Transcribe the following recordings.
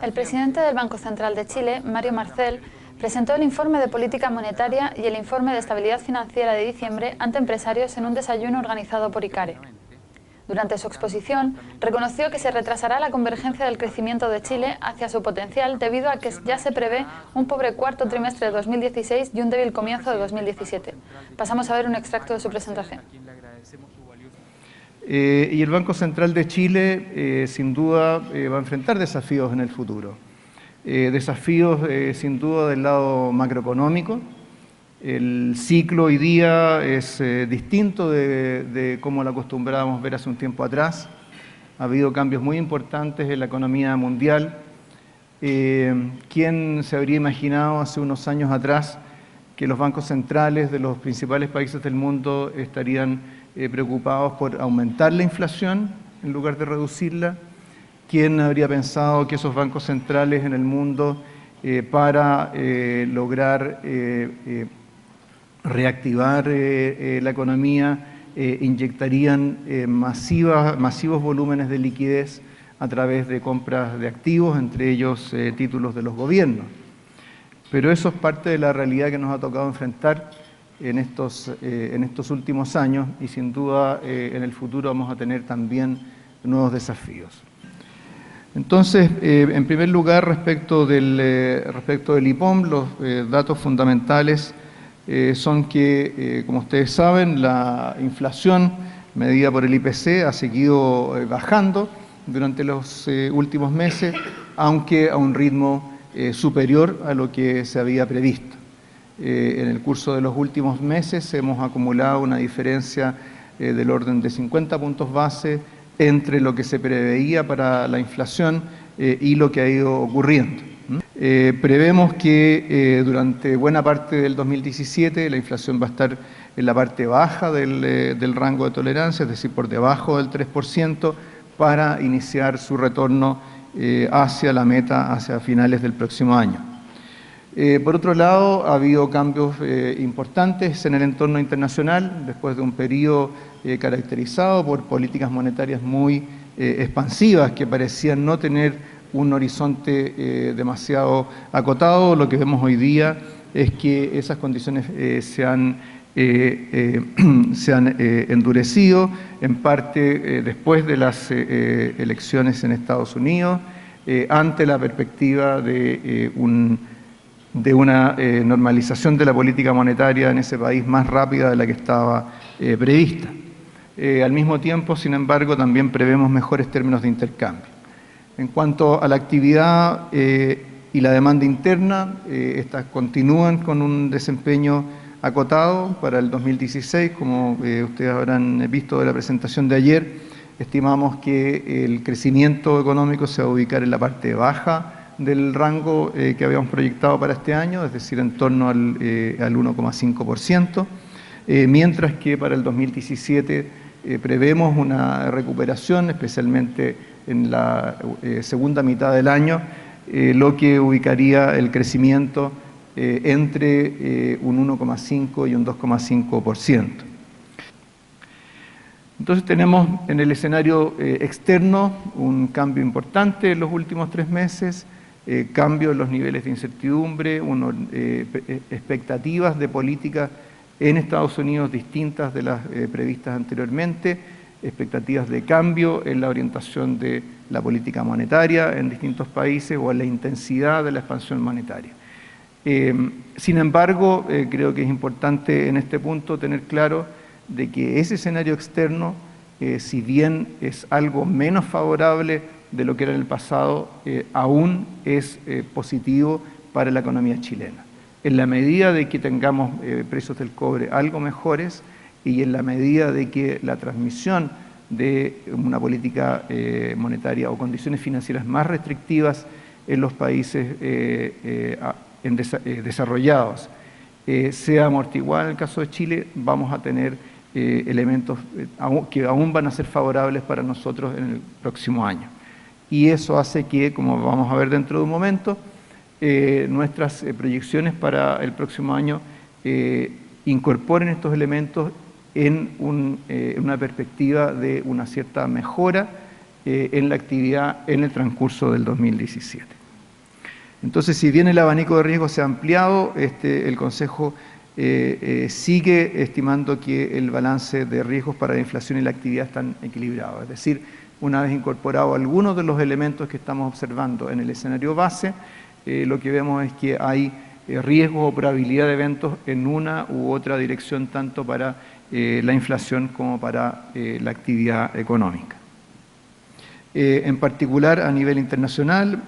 El presidente del Banco Central de Chile, Mario Marcel, presentó el informe de política monetaria y el informe de estabilidad financiera de diciembre ante empresarios en un desayuno organizado por ICARE. Durante su exposición, reconoció que se retrasará la convergencia del crecimiento de Chile hacia su potencial debido a que ya se prevé un pobre cuarto trimestre de 2016 y un débil comienzo de 2017. Pasamos a ver un extracto de su presentación. Y el Banco Central de Chile, sin duda, va a enfrentar desafíos en el futuro. Desafíos, sin duda, del lado macroeconómico. El ciclo hoy día es distinto de cómo lo acostumbrábamos ver hace un tiempo atrás. Ha habido cambios muy importantes en la economía mundial. ¿Quién se habría imaginado hace unos años atrás que los bancos centrales de los principales países del mundo estarían preocupados por aumentar la inflación en lugar de reducirla? ¿Quién habría pensado que esos bancos centrales en el mundo para lograr reactivar la economía inyectarían masivos volúmenes de liquidez a través de compras de activos, entre ellos títulos de los gobiernos? Pero eso es parte de la realidad que nos ha tocado enfrentar en estos últimos años y sin duda en el futuro vamos a tener también nuevos desafíos. Entonces, en primer lugar, respecto del IPOM, los datos fundamentales son que, como ustedes saben, la inflación medida por el IPC ha seguido bajando durante los últimos meses, aunque a un ritmo superior a lo que se había previsto. En el curso de los últimos meses hemos acumulado una diferencia del orden de 50 puntos base entre lo que se preveía para la inflación y lo que ha ido ocurriendo. Prevemos que durante buena parte del 2017 la inflación va a estar en la parte baja del rango de tolerancia, es decir, por debajo del 3%, para iniciar su retorno hacia la meta, hacia finales del próximo año. Por otro lado, ha habido cambios importantes en el entorno internacional, después de un periodo caracterizado por políticas monetarias muy expansivas que parecían no tener un horizonte demasiado acotado. Lo que vemos hoy día es que esas condiciones se han endurecido, en parte después de las elecciones en Estados Unidos, ante la perspectiva de una normalización de la política monetaria en ese país más rápida de la que estaba prevista. Al mismo tiempo, sin embargo, también prevemos mejores términos de intercambio. En cuanto a la actividad y la demanda interna, estas continúan con un desempeño acotado para el 2016, como ustedes habrán visto de la presentación de ayer. Estimamos que el crecimiento económico se va a ubicar en la parte baja del rango que habíamos proyectado para este año, es decir, en torno al 1,5%, mientras que para el 2017 prevemos una recuperación, especialmente en la segunda mitad del año, lo que ubicaría el crecimiento entre un 1,5 y un 2,5%. Entonces tenemos en el escenario externo un cambio importante en los últimos 3 meses, cambio en los niveles de incertidumbre, expectativas de política en Estados Unidos distintas de las previstas anteriormente, expectativas de cambio en la orientación de la política monetaria en distintos países o en la intensidad de la expansión monetaria. Sin embargo, creo que es importante en este punto tener claro de que ese escenario externo, si bien es algo menos favorable de lo que era en el pasado, aún es positivo para la economía chilena. En la medida de que tengamos precios del cobre algo mejores y en la medida de que la transmisión de una política monetaria o condiciones financieras más restrictivas en los países desarrollados sea amortiguada en el caso de Chile, vamos a tener elementos que aún van a ser favorables para nosotros en el próximo año. Y eso hace que, como vamos a ver dentro de un momento, nuestras proyecciones para el próximo año incorporen estos elementos en una perspectiva de una cierta mejora en la actividad en el transcurso del 2017. Entonces, si bien el abanico de riesgos se ha ampliado, el Consejo sigue estimando que el balance de riesgos para la inflación y la actividad están equilibrados. Es decir, una vez incorporado algunos de los elementos que estamos observando en el escenario base, lo que vemos es que hay riesgos o probabilidad de eventos en una u otra dirección, tanto para la inflación como para la actividad económica. En particular, a nivel internacional,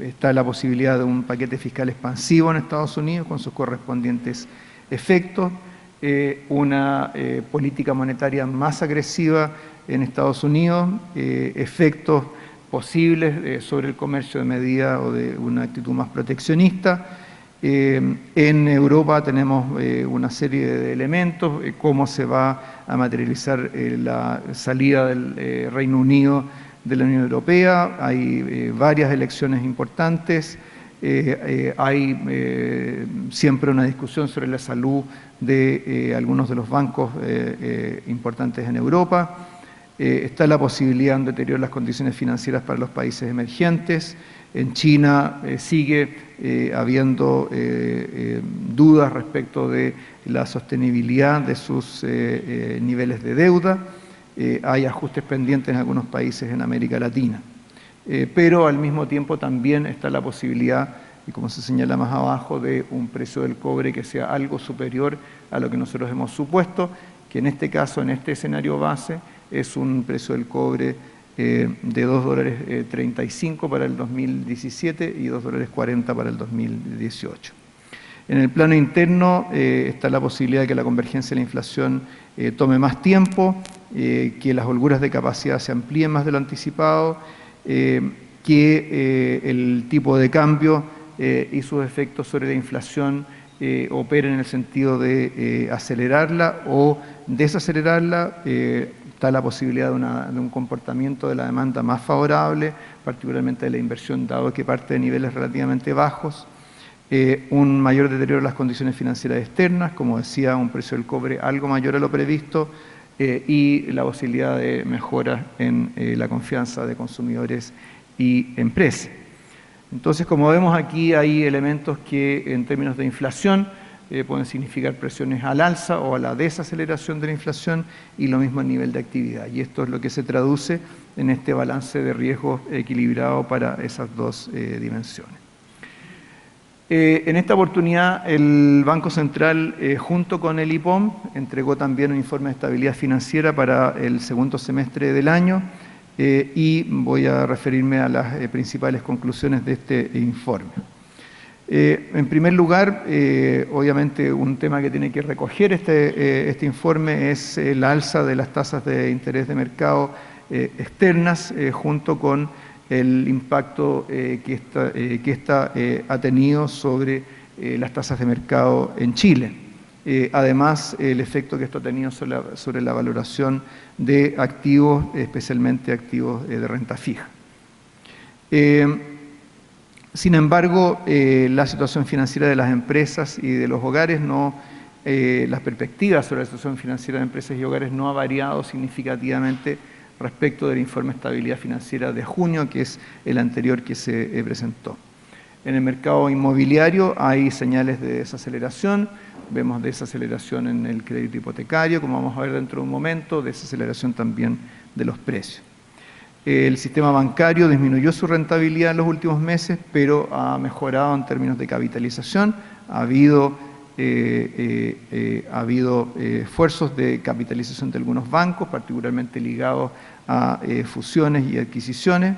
está la posibilidad de un paquete fiscal expansivo en Estados Unidos con sus correspondientes efectos, una política monetaria más agresiva en Estados Unidos, efectos posibles sobre el comercio de medida o de una actitud más proteccionista. En Europa tenemos una serie de elementos, cómo se va a materializar la salida del Reino Unido de la Unión Europea. Hay varias elecciones importantes, hay siempre una discusión sobre la salud de algunos de los bancos importantes en Europa. Está la posibilidad de un deterioro de las condiciones financieras para los países emergentes. En China sigue habiendo dudas respecto de la sostenibilidad de sus niveles de deuda. Hay ajustes pendientes en algunos países en América Latina. Pero al mismo tiempo también está la posibilidad, y como se señala más abajo, de un precio del cobre que sea algo superior a lo que nosotros hemos supuesto, que en este caso, en este escenario base, es un precio del cobre de $2.35 para el 2017 y $2.40 para el 2018. En el plano interno está la posibilidad de que la convergencia de la inflación tome más tiempo, que las holguras de capacidad se amplíen más de lo anticipado, que el tipo de cambio y sus efectos sobre la inflación operen en el sentido de acelerarla o desacelerarla. Está la posibilidad de un comportamiento de la demanda más favorable, particularmente de la inversión, dado que parte de niveles relativamente bajos, un mayor deterioro de las condiciones financieras externas, como decía, un precio del cobre algo mayor a lo previsto, y la posibilidad de mejora en la confianza de consumidores y empresas. Entonces, como vemos aquí, hay elementos que en términos de inflación pueden significar presiones al alza o a la desaceleración de la inflación, y lo mismo a nivel de actividad. Y esto es lo que se traduce en este balance de riesgos equilibrado para esas dos dimensiones. En esta oportunidad, el Banco Central, junto con el IPOM, entregó también un informe de estabilidad financiera para el segundo semestre del año, y voy a referirme a las principales conclusiones de este informe. En primer lugar, obviamente un tema que tiene que recoger este informe es la alza de las tasas de interés de mercado externas, junto con el impacto que esta ha tenido sobre las tasas de mercado en Chile. Además, el efecto que esto ha tenido sobre la valoración de activos, especialmente activos de renta fija. Sin embargo, la situación financiera de las empresas y de los hogares las perspectivas sobre la situación financiera de empresas y hogares no ha variado significativamente respecto del informe de estabilidad financiera de junio, que es el anterior que se presentó. En el mercado inmobiliario hay señales de desaceleración, vemos desaceleración en el crédito hipotecario, como vamos a ver dentro de un momento, desaceleración también de los precios. El sistema bancario disminuyó su rentabilidad en los últimos meses, pero ha mejorado en términos de capitalización. Ha habido esfuerzos de capitalización de algunos bancos, particularmente ligados a fusiones y adquisiciones.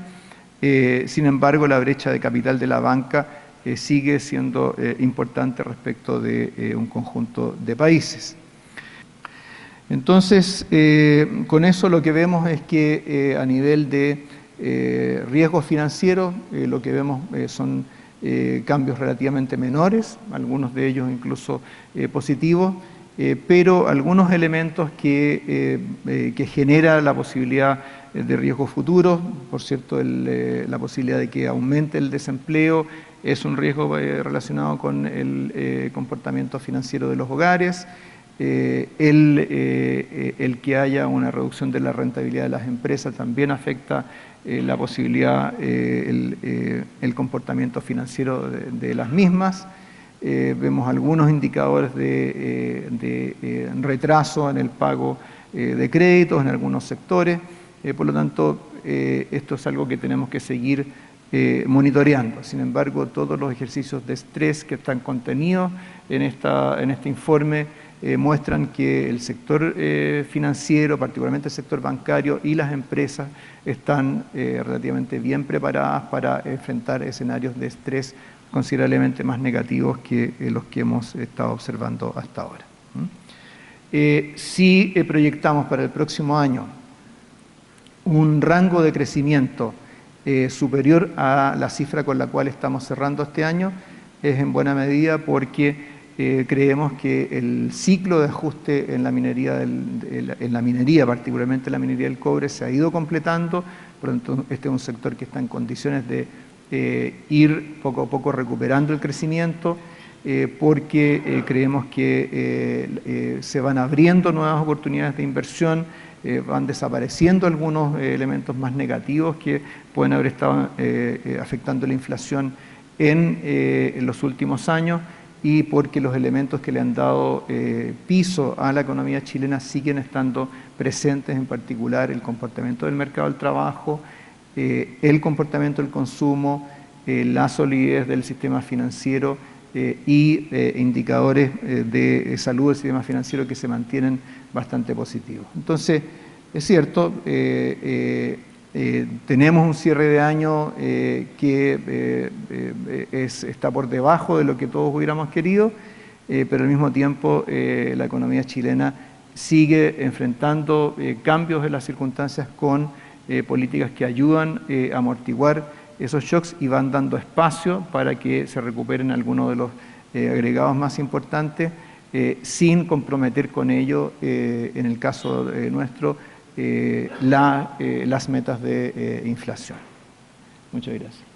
Sin embargo, la brecha de capital de la banca sigue siendo importante respecto de un conjunto de países. Entonces, con eso lo que vemos es que a nivel de riesgos financieros, lo que vemos son cambios relativamente menores, algunos de ellos incluso positivos, pero algunos elementos que generan la posibilidad de riesgos futuros. Por cierto, la posibilidad de que aumente el desempleo es un riesgo relacionado con el comportamiento financiero de los hogares. El que haya una reducción de la rentabilidad de las empresas también afecta la posibilidad, el comportamiento financiero de las mismas. Vemos algunos indicadores de retraso en el pago de créditos en algunos sectores, por lo tanto, esto es algo que tenemos que seguir monitoreando. Sin embargo, todos los ejercicios de estrés que están contenidos en este informe muestran que el sector financiero, particularmente el sector bancario y las empresas están relativamente bien preparadas para enfrentar escenarios de estrés considerablemente más negativos que los que hemos estado observando hasta ahora. Si proyectamos para el próximo año un rango de crecimiento superior a la cifra con la cual estamos cerrando este año, es en buena medida porque creemos que el ciclo de ajuste en la minería, particularmente la minería del cobre, se ha ido completando. Por lo tanto, este es un sector que está en condiciones de ir poco a poco recuperando el crecimiento, porque creemos que se van abriendo nuevas oportunidades de inversión, van desapareciendo algunos elementos más negativos que pueden haber estado afectando la inflación en los últimos años, y porque los elementos que le han dado piso a la economía chilena siguen estando presentes, en particular el comportamiento del mercado del trabajo, el comportamiento del consumo, la solidez del sistema financiero y indicadores de salud del sistema financiero que se mantienen bastante positivos. Entonces, es cierto, tenemos un cierre de año que está por debajo de lo que todos hubiéramos querido, pero al mismo tiempo la economía chilena sigue enfrentando cambios en las circunstancias con políticas que ayudan a amortiguar esos shocks y van dando espacio para que se recuperen algunos de los agregados más importantes, sin comprometer con ello, en el caso nuestro, las metas de inflación. Muchas gracias.